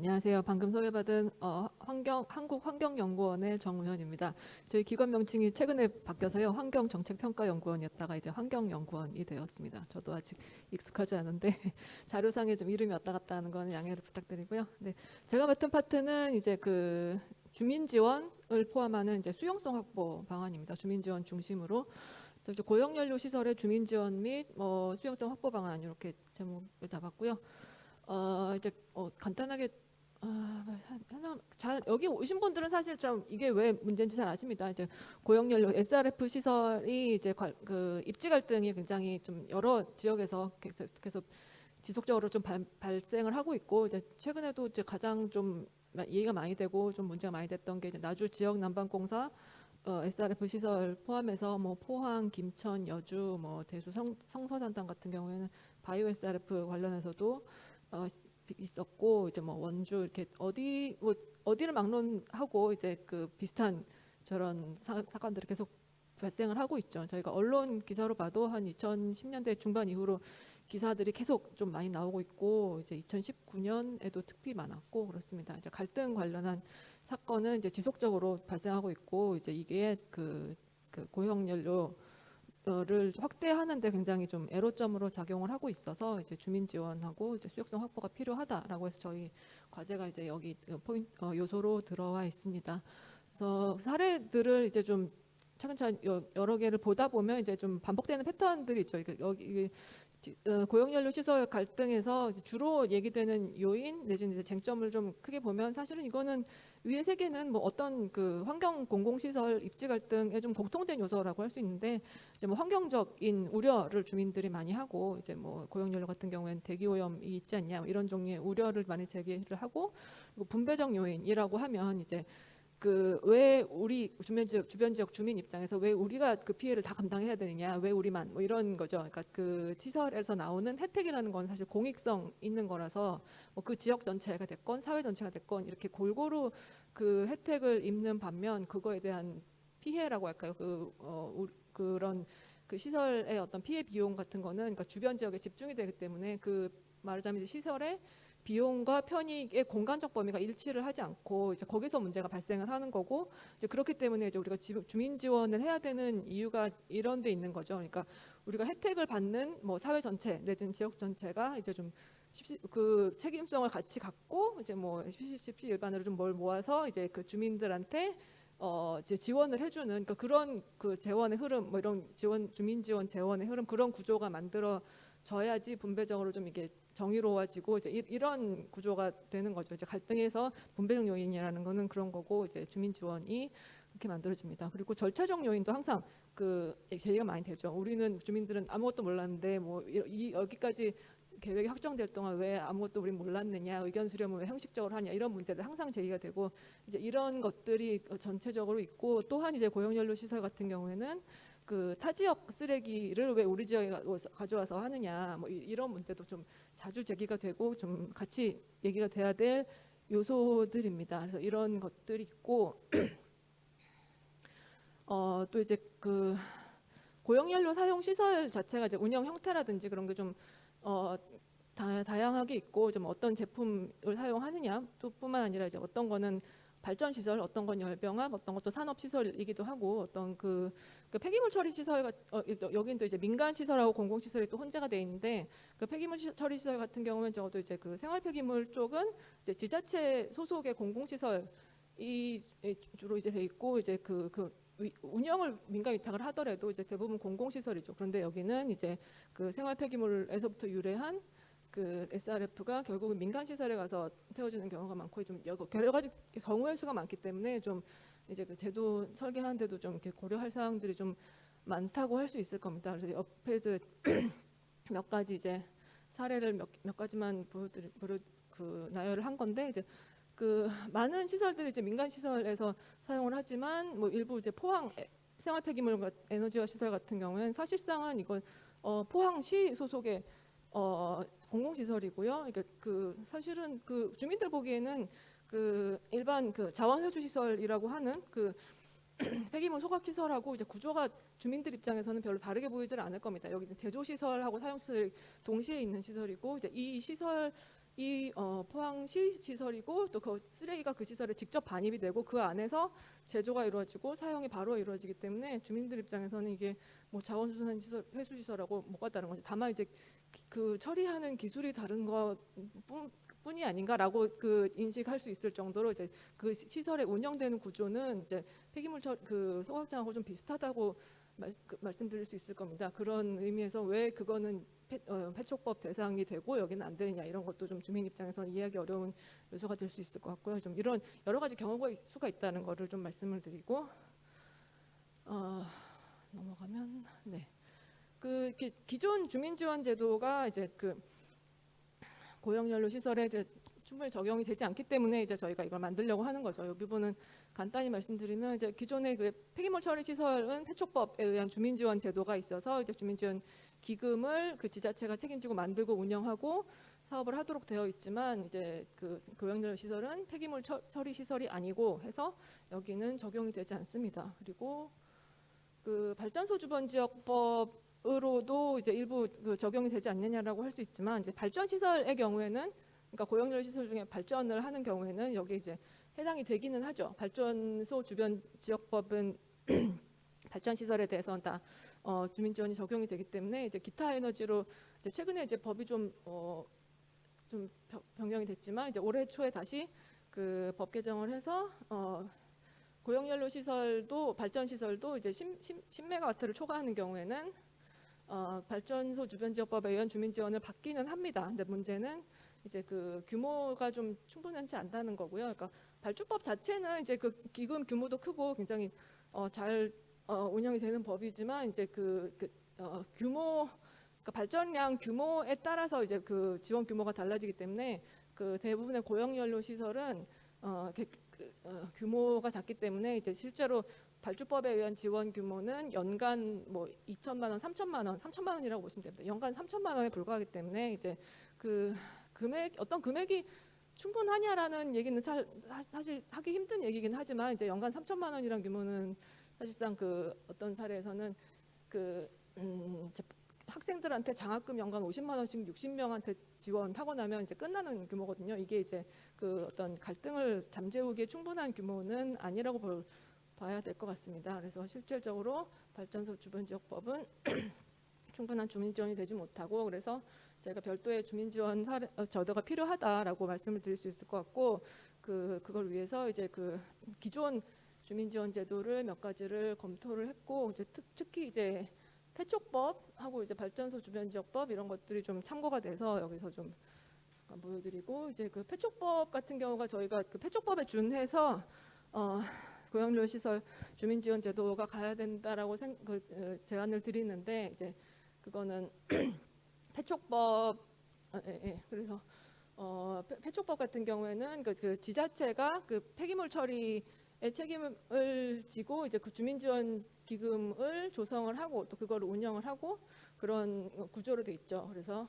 안녕하세요. 방금 소개받은 한국환경연구원의 정우현입니다. 저희 기관 명칭이 최근에 바뀌어서요. 환경정책평가연구원이었다가 이제 환경연구원이 되었습니다. 저도 아직 익숙하지 않은데 자료상에 좀 이름이 왔다 갔다 하는 거는 양해를 부탁드리고요. 네, 제가 맡은 파트는 이제 그 주민 지원을 포함하는 이제 수용성 확보 방안입니다. 주민 지원 중심으로. 그래서 이제 고용연료 시설의 주민 지원 및 수용성 확보 방안 이렇게 제목을 잡았고요. 이제 간단하게 잘 여기 오신 분들은 사실 좀 이게 왜 문제인지 잘 아십니다. 이제 고용연료 SRF 시설이 이제 그 입지 갈등이 굉장히 좀 여러 지역에서 계속 지속적으로 좀 발생을 하고 있고, 이제 최근에도 이제 가장 좀 얘기가 많이 되고 좀 문제가 많이 됐던 게 이제 나주 지역 난방공사 SRF 시설 포함해서 뭐 포항, 김천, 여주, 뭐 대수 성서산단 같은 경우에는 바이오 SRF 관련해서도 있었고, 이제 뭐 원주 이렇게 어디를 막론하고 이제 그 비슷한 저런 사건들이 계속 발생을 하고 있죠. 저희가 언론 기사로 봐도 한 2010년대 중반 이후로 기사들이 계속 좀 많이 나오고 있고, 이제 2019년에도 특히 많았고 그렇습니다. 이제 갈등 관련한 사건은 이제 지속적으로 발생하고 있고, 이제 이게 그 고용연료 를 확대하는데 굉장히 좀 애로점으로 작용을 하고 있어서 이제 주민 지원하고 이제 수용성 확보가 필요하다라고 해서 저희 과제가 이제 여기 요소로 들어와 있습니다. 그래서 사례들을 이제 좀 차근차근 여러 개를 보다 보면 이제 좀 반복되는 패턴들이 있죠. 여기 고용연료 시설 갈등에서 주로 얘기되는 요인 내지는 이제 쟁점을 좀 크게 보면, 사실은 이거는 위에 세 개는 뭐 어떤 그 환경 공공시설 입지 갈등의 좀 공통된 요소라고 할 수 있는데, 이제 뭐 환경적인 우려를 주민들이 많이 하고, 이제 뭐 고용연료 같은 경우에는 대기오염이 있지 않냐 뭐 이런 종류의 우려를 많이 제기를 하고, 그리고 분배적 요인이라고 하면 이제 그 왜 우리 주변 지역 주민 입장에서 왜 우리가 그 피해를 다 감당해야 되느냐, 왜 우리만 뭐 이런 거죠. 그러니까 그 시설에서 나오는 혜택이라는 건 사실 공익성 있는 거라서 뭐 그 지역 전체가 됐건 사회 전체가 됐건 이렇게 골고루 그 혜택을 입는 반면, 그거에 대한 피해라고 할까요? 그런 그 시설의 어떤 피해 비용 같은 거는 그러니까 주변 지역에 집중이 되기 때문에, 그 말하자면 이제 시설의 비용과 편익의 공간적 범위가 일치를 하지 않고 이제 거기서 문제가 발생을 하는 거고, 이제 그렇기 때문에 이제 우리가 주민 지원을 해야 되는 이유가 이런 데 있는 거죠. 그러니까 우리가 혜택을 받는 뭐 사회 전체 내지는 지역 전체가 이제 좀 그 책임성을 같이 갖고 이제 뭐 십시 일반으로 좀 뭘 모아서 이제 그 주민들한테 이제 지원을 해주는, 그러니까 그런 그 재원의 흐름, 뭐 이런 주민 지원 재원의 흐름, 그런 구조가 만들어져야지 분배적으로 좀 이게 정의로워지고 이제 이런 구조가 되는 거죠. 이제 갈등에서 분배적 요인이라는 거는 그런 거고, 이제 주민 지원이 그렇게 만들어집니다. 그리고 절차적 요인도 항상 그 제의가 많이 되죠. 우리는 주민들은 아무것도 몰랐는데 뭐 여기까지 계획이 확정될 동안 왜 아무것도 우린 몰랐느냐, 의견 수렴을 왜 형식적으로 하냐, 이런 문제들 항상 제기가 되고, 이제 이런 것들이 전체적으로 있고, 또한 이제 고용연료 시설 같은 경우에는 그 타 지역 쓰레기를 왜 우리 지역에 가져와서 하느냐, 뭐 이런 문제도 좀 자주 제기가 되고 좀 같이 얘기가 돼야 될 요소들입니다. 그래서 이런 것들이 있고, 또 이제 그 고용연료 사용 시설 자체가 이제 운영 형태라든지 그런 게 좀 다양하게 있고, 좀 어떤 제품을 사용하느냐 또 뿐만 아니라 이제 어떤 거는 발전 시설, 어떤 건 열병합, 어떤 것도 산업 시설이기도 하고, 어떤 그 폐기물 처리 시설 여기는 또 이제 민간 시설하고 공공 시설이 또 혼재가 돼 있는데, 그 폐기물 처리 시설 같은 경우는 적어도 이제 그 생활 폐기물 쪽은 이제 지자체 소속의 공공 시설이 주로 이제 돼 있고, 이제 그 운영을 민간 위탁을 하더라도 이제 대부분 공공 시설이죠. 그런데 여기는 이제 그 생활 폐기물에서부터 유래한 그 SRF가 결국은 민간 시설에 가서 태워지는 경우가 많고, 좀 여러 가지 경우의 수가 많기 때문에 좀 이제 그 제도 설계하는데도 좀 이렇게 고려할 사항들이 좀 많다고 할 수 있을 겁니다. 그래서 옆에도 몇 가지 이제 사례를 몇 가지만 나열을 한 건데, 이제 그 많은 시설들이 이제 민간 시설에서 사용을 하지만 뭐 일부 이제 포항 생활 폐기물 에너지화 시설 같은 경우에는 사실상은 이건 포항시 소속의 공공시설이고요. 그러니까 그 사실은 그 주민들 보기에는 그 일반 그 자원회수 시설이라고 하는 그 폐기물 소각 시설하고 이제 구조가 주민들 입장에서는 별로 다르게 보이질 않을 겁니다. 여기 제조 시설하고 사용 시설이 동시에 있는 시설이고, 이제 이 시설 이 포항시 시설이고 또 그 쓰레기가 그 시설에 직접 반입이 되고 그 안에서 제조가 이루어지고 사용이 바로 이루어지기 때문에 주민들 입장에서는 이게 뭐 자원순환 시설, 회수 시설하고 뭐가 다른 거죠. 다만 이제 그 처리하는 기술이 다른 것 뿐이 아닌가라고 그 인식할 수 있을 정도로 이제 그 시설에 운영되는 구조는 이제 폐기물 그 소각장하고 좀 비슷하다고 말씀드릴 수 있을 겁니다. 그런 의미에서 왜 그거는 폐촉법 대상이 되고 여기는 안 되느냐 이런 것도 좀 주민 입장에서는 이해하기 어려운 요소가 될 수 있을 것 같고요. 좀 이런 여러 가지 경우가 있을 수가 있다는 거를 좀 말씀을 드리고 넘어가면 네. 그 기존 주민지원제도가 이제 그 고용연료 시설에 이제 충분히 적용이 되지 않기 때문에 이제 저희가 이걸 만들려고 하는 거죠. 이 부분은 간단히 말씀드리면 이제 기존의 그 폐기물 처리 시설은 폐촉법에 의한 주민지원 제도가 있어서 이제 주민지원 기금을 그 지자체가 책임지고 만들고 운영하고 사업을 하도록 되어 있지만 이제 그 고용연료 시설은 폐기물 처리 시설이 아니고 해서 여기는 적용이 되지 않습니다. 그리고 그 발전소 주변 지역법으로도 이제 일부 그 적용이 되지 않느냐라고 할 수 있지만 이제 발전 시설의 경우에는 그러니까 고용연료 시설 중에 발전을 하는 경우에는 여기 이제 해당이 되기는 하죠. 발전소 주변 지역법은 발전 시설에 대해서는 다 주민 지원이 적용이 되기 때문에 이제 기타 에너지로 이제 최근에 이제 법이 좀 변경이 됐지만 이제 올해 초에 다시 그 법 개정을 해서 고용연료 시설도 발전 시설도 이제 10메가와트를 초과하는 경우에는 발전소 주변 지역법에 의한 주민 지원을 받기는 합니다. 근데 문제는 이제 그 규모가 좀 충분하지 않다는 거고요. 그러니까 발주법 자체는 이제 그 기금 규모도 크고 굉장히 잘 운영이 되는 법이지만 이제 규모 그러니까 발전량 규모에 따라서 이제 그 지원 규모가 달라지기 때문에 그 대부분의 고용연료 시설은 규모가 작기 때문에 이제 실제로 발주법에 의한 지원 규모는 연간 뭐 2천만 원, 3천만 원이라고 보시면 됩니다. 연간 3천만 원에 불과하기 때문에 이제 그 어떤 금액이 충분하냐라는 얘기는 사실 하기 힘든 얘기긴 하지만 이제 연간 3천만 원이란 규모는 사실상 그 어떤 사례에서는 학생들한테 장학금 연간 50만 원씩 60명한테 지원하고 나면 이제 끝나는 규모거든요. 이게 이제 그 어떤 갈등을 잠재우기에 충분한 규모는 아니라고 봐야 될 것 같습니다. 그래서 실질적으로 발전소 주변 지역법은 충분한 주민 지원이 되지 못하고 그래서 저희가 별도의 주민 지원 제도가 필요하다라고 말씀을 드릴 수 있을 것 같고 그걸 위해서 이제 그 기존 주민 지원 제도를 몇 가지를 검토를 했고 이제 특히 이제 폐촉법하고 이제 발전소 주변 지역법 이런 것들이 좀 참고가 돼서 여기서 좀 보여드리고 이제 그 폐촉법 같은 경우가 저희가 그 폐촉법에 준해서 고용연료 시설 주민 지원 제도가 가야 된다라고 제안을 드리는데 이제 그거는 폐촉법 그래서 폐촉법 같은 경우에는 그 지자체가 그 폐기물 처리의 책임을 지고 이제 그 주민 지원 기금을 조성을 하고 또 그걸 운영을 하고 그런 구조로 돼 있죠. 그래서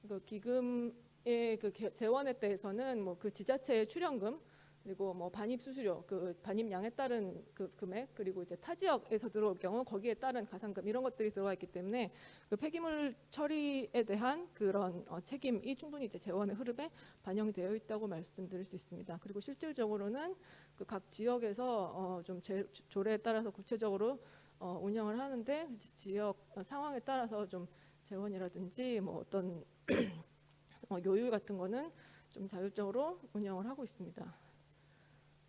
그 기금의 그 재원에 대해서는 뭐 그 지자체의 출연금 그리고 뭐 반입 수수료, 그 반입량에 따른 그 금액, 그리고 이제 타 지역에서 들어올 경우 거기에 따른 가산금 이런 것들이 들어가 있기 때문에 그 폐기물 처리에 대한 그런 책임이 충분히 이제 재원의 흐름에 반영이 되어 있다고 말씀드릴 수 있습니다. 그리고 실질적으로는 그 각 지역에서 좀 조례에 따라서 구체적으로 운영을 하는데 지역 상황에 따라서 좀 재원이라든지 뭐 어떤 요율 같은 거는 좀 자율적으로 운영을 하고 있습니다.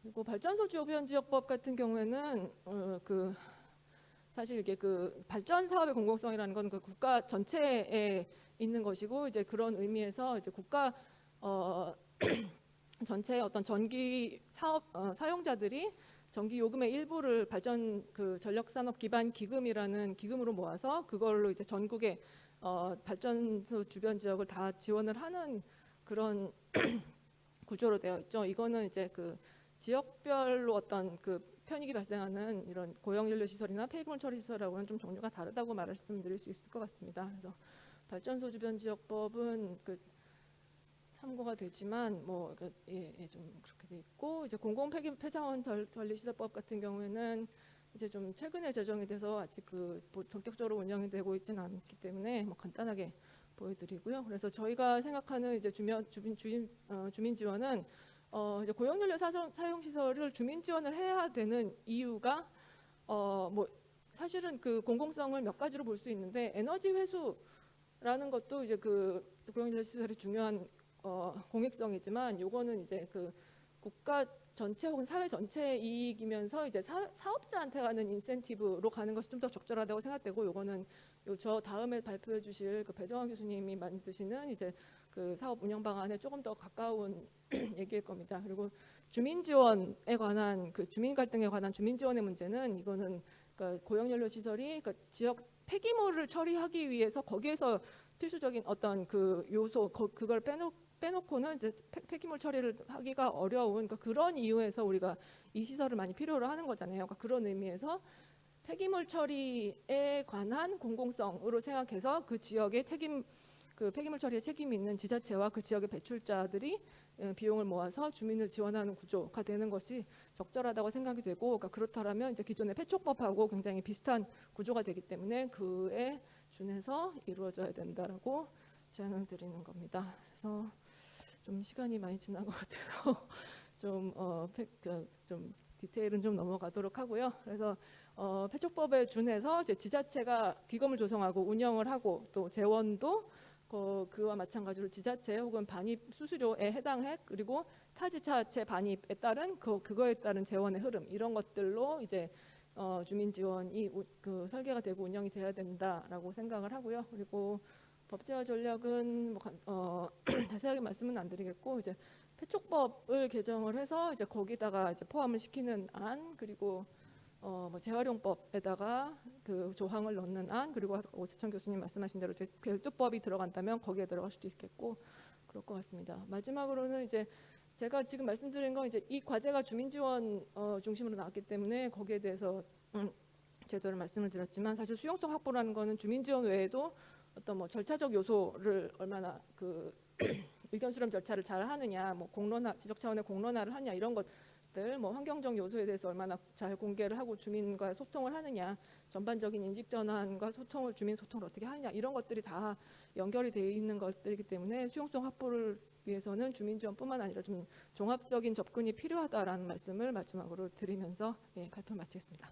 그리고 발전소 주변 지역법 같은 경우에는 사실 이게 그 발전 사업의 공공성이라는 건 그 국가 전체에 있는 것이고 이제 그런 의미에서 이제 국가 전체의 어떤 전기 사업 사용자들이 전기 요금의 일부를 발전 그 전력 산업 기반 기금이라는 기금으로 모아서 그걸로 이제 전국의 발전소 주변 지역을 다 지원을 하는 그런 구조로 되어 있죠. 이거는 이제 그 지역별로 어떤 그 편익이 발생하는 이런 고용연료 시설이나 폐기물 처리 시설하고는 좀 종류가 다르다고 말씀드릴 수 있을 것 같습니다. 그래서 발전소 주변 지역법은 그 참고가 되지만 뭐 좀 그렇게 돼 있고 이제 공공 폐자원 관리 시설법 같은 경우에는 이제 좀 최근에 제정이 돼서 아직 그 본격적으로 운영이 되고 있지는 않기 때문에 뭐 간단하게 보여드리고요. 그래서 저희가 생각하는 이제 주민 지원은 이제 고용연료 사용 시설을 주민 지원을 해야 되는 이유가 뭐 사실은 그 공공성을 몇 가지로 볼 수 있는데 에너지 회수라는 것도 이제 그 고용연료 시설이 중요한 공익성이지만 요거는 이제 그 국가 전체 혹은 사회 전체 이익이면서 이제 사업자한테 가는 인센티브로 가는 것이 좀 더 적절하다고 생각되고 요거는 저 다음에 발표해 주실 그 배정환 교수님이 만드시는 이제 그 사업 운영 방안에 조금 더 가까운 얘기일 겁니다. 그리고 주민 지원에 관한 그 주민 갈등에 관한 주민 지원의 문제는 이거는 그러니까 고용연료 시설이 그러니까 지역 폐기물을 처리하기 위해서 거기에서 필수적인 어떤 그 요소 그걸 빼놓고는 이제 폐기물 처리를 하기가 어려운 그러니까 그런 이유에서 우리가 이 시설을 많이 필요로 하는 거잖아요. 그러니까 그런 의미에서 폐기물 처리에 관한 공공성으로 생각해서 그 지역의 그 폐기물 처리에 책임이 있는 지자체와 그 지역의 배출자들이 비용을 모아서 주민을 지원하는 구조가 되는 것이 적절하다고 생각이 되고 그러니까 그렇다면 이제 기존의 폐촉법하고 굉장히 비슷한 구조가 되기 때문에 그에 준해서 이루어져야 된다라고 제안을 드리는 겁니다. 그래서 좀 시간이 많이 지난 것 같아서 좀 디테일은 좀 넘어가도록 하고요. 그래서 폐촉법에 준해서 이제 지자체가 기금을 조성하고 운영을 하고 또 재원도 그와 마찬가지로 지자체 혹은 반입 수수료에 해당해 그리고 타지자체 반입에 따른 그거에 따른 재원의 흐름 이런 것들로 이제 주민 지원이 그 설계가 되고 운영이 돼야 된다라고 생각을 하고요. 그리고 법제화 전략은 자세하게 말씀은 안 드리겠고 이제 폐촉법을 개정을 해서 이제 거기다가 이제 포함을 시키는 안 그리고 재활용법에다가 그 조항을 넣는 안 그리고 오세천 교수님 말씀하신 대로 이제 별도법이 들어간다면 거기에 들어갈 수도 있겠고 그럴 것 같습니다. 마지막으로는 이제 제가 지금 말씀드린 건 이제 이 과제가 주민 지원 중심으로 나왔기 때문에 거기에 대해서 제도를 말씀을 드렸지만 사실 수용성 확보라는 거는 주민 지원 외에도 어떤 뭐 절차적 요소를 얼마나 그 의견 수렴 절차를 잘 하느냐, 뭐 지적 차원의 공론화를 하냐 이런 것들, 뭐 환경적 요소에 대해서 얼마나 잘 공개를 하고 주민과 소통을 하느냐, 전반적인 인식 전환과 주민 소통을 어떻게 하느냐 이런 것들이 다 연결이 되어 있는 것들이기 때문에 수용성 확보를 위해서는 주민 지원뿐만 아니라 좀 종합적인 접근이 필요하다라는 말씀을 마지막으로 드리면서 발표 마치겠습니다.